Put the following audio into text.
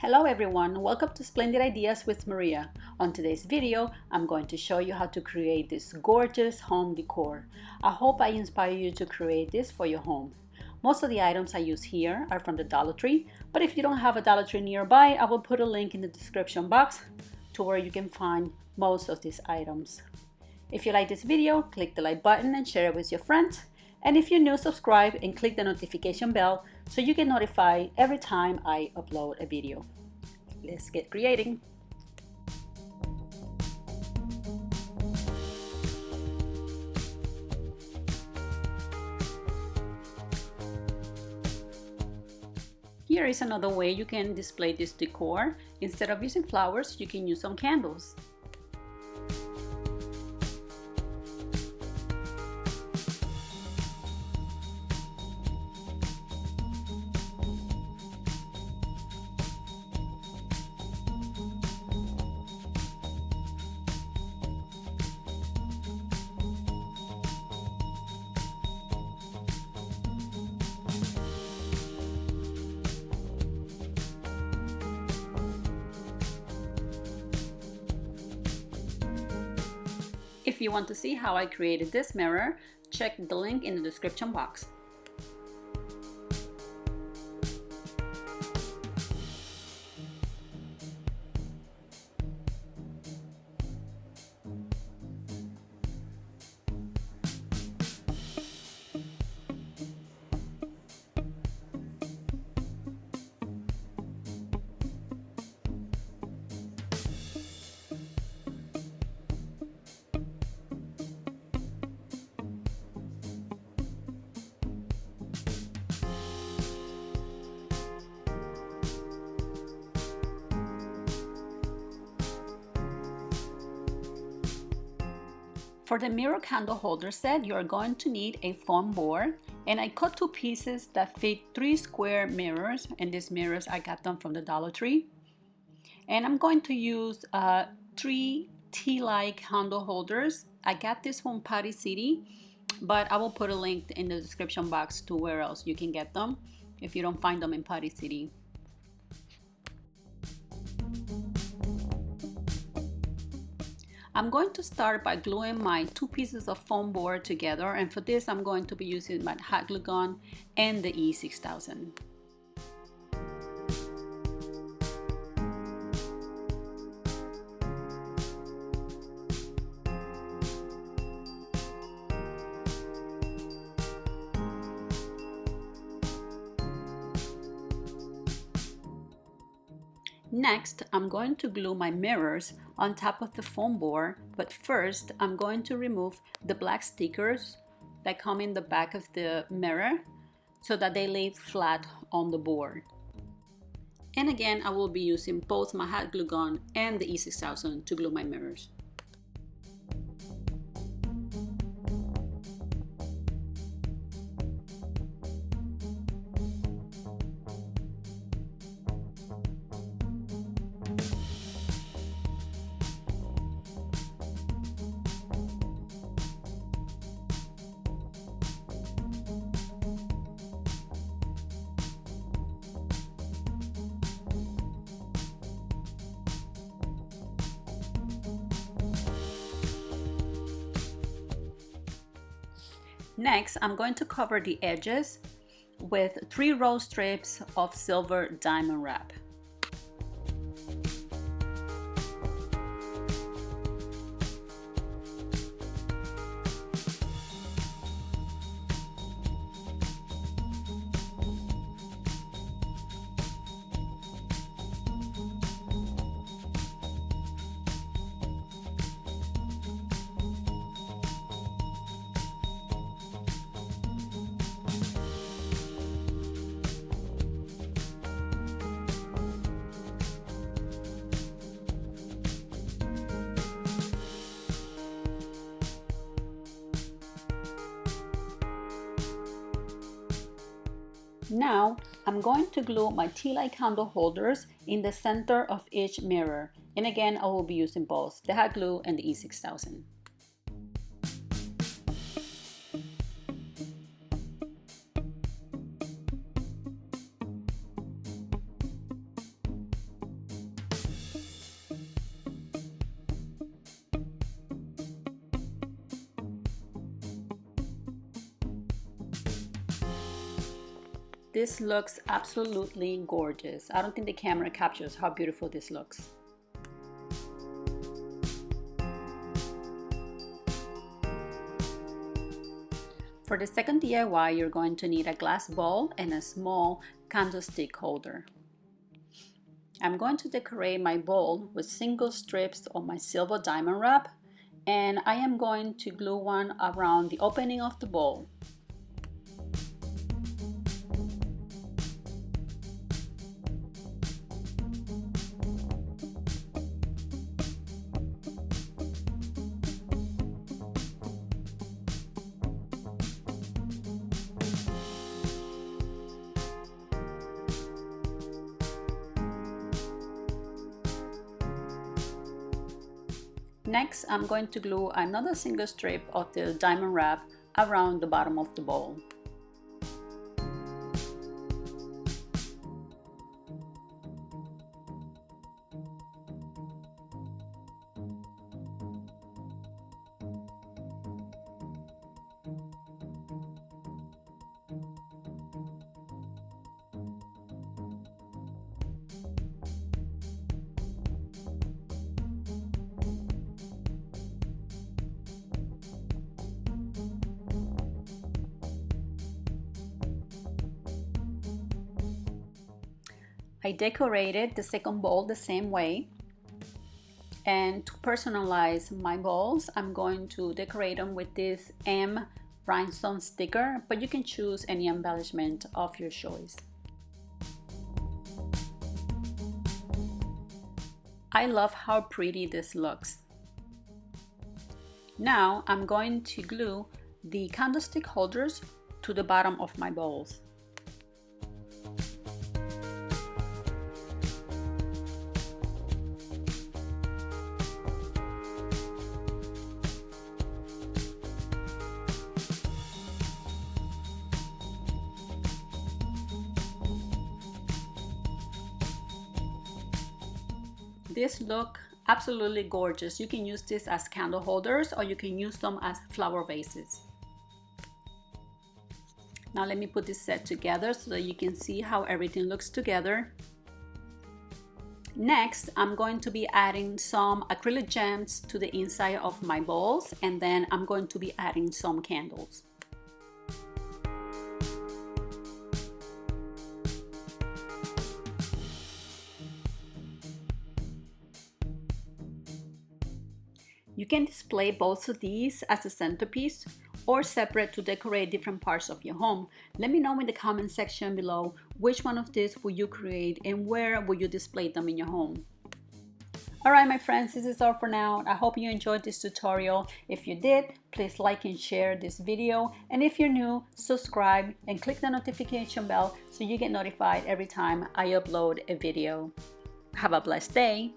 Hello everyone, welcome to Splendid Ideas with Maria. On today's video, I'm going to show you how to create this gorgeous home decor. I hope I inspire you to create this for your home. Most of the items I use here are from the Dollar Tree, but if you don't have a Dollar Tree nearby, I will put a link in the description box to where you can find most of these items. If you like this video, click the like button and share it with your friends. And if you're new, subscribe and click the notification bell so you get notified every time I upload a video. Let's get creating. Here is another way you can display this decor. Instead of using flowers, you can use some candles. If you want to see how I created this mirror, check the link in the description box. For the mirror candle holder set, you are going to need a foam board, and I cut two pieces that fit 3 square mirrors, and these mirrors I got them from the Dollar Tree. And I'm going to use 3 tea-like candle holders. I got this from Party City, but I will put a link in the description box to where else you can get them if you don't find them in Party City. I'm going to start by gluing my 2 pieces of foam board together, and for this I'm going to be using my hot glue gun and the E6000. Next, I'm going to glue my mirrors on top of the foam board, but first I'm going to remove the black stickers that come in the back of the mirror so that they lay flat on the board. And again, I will be using both my hot glue gun and the E6000 to glue my mirrors. Next, I'm going to cover the edges with 3 roll strips of silver diamond wrap. Now, I'm going to glue my tea-light candle holders in the center of each mirror. And again, I will be using both the hot glue and the E6000. This looks absolutely gorgeous. I don't think the camera captures how beautiful this looks. For the second DIY, you're going to need a glass bowl and a small candlestick holder. I'm going to decorate my bowl with single strips of my silver diamond wrap, and I am going to glue one around the opening of the bowl. Next, I'm going to glue another single strip of the diamond wrap around the bottom of the bowl. I decorated the second bowl the same way, and to personalize my bowls, I'm going to decorate them with this M rhinestone sticker, but you can choose any embellishment of your choice. I love how pretty this looks. Now I'm going to glue the candlestick holders to the bottom of my bowls. This look absolutely gorgeous. You can use this as candle holders or you can use them as flower vases. Now let me put this set together so that you can see how everything looks together. Next, I'm going to be adding some acrylic gems to the inside of my bowls, and then I'm going to be adding some candles. You can display both of these as a centerpiece or separate to decorate different parts of your home. Let me know in the comment section below which one of these will you create and where will you display them in your home. Alright my friends, this is all for now. I hope you enjoyed this tutorial. If you did, please like and share this video, and if you're new, subscribe and click the notification bell so you get notified every time I upload a video. Have a blessed day.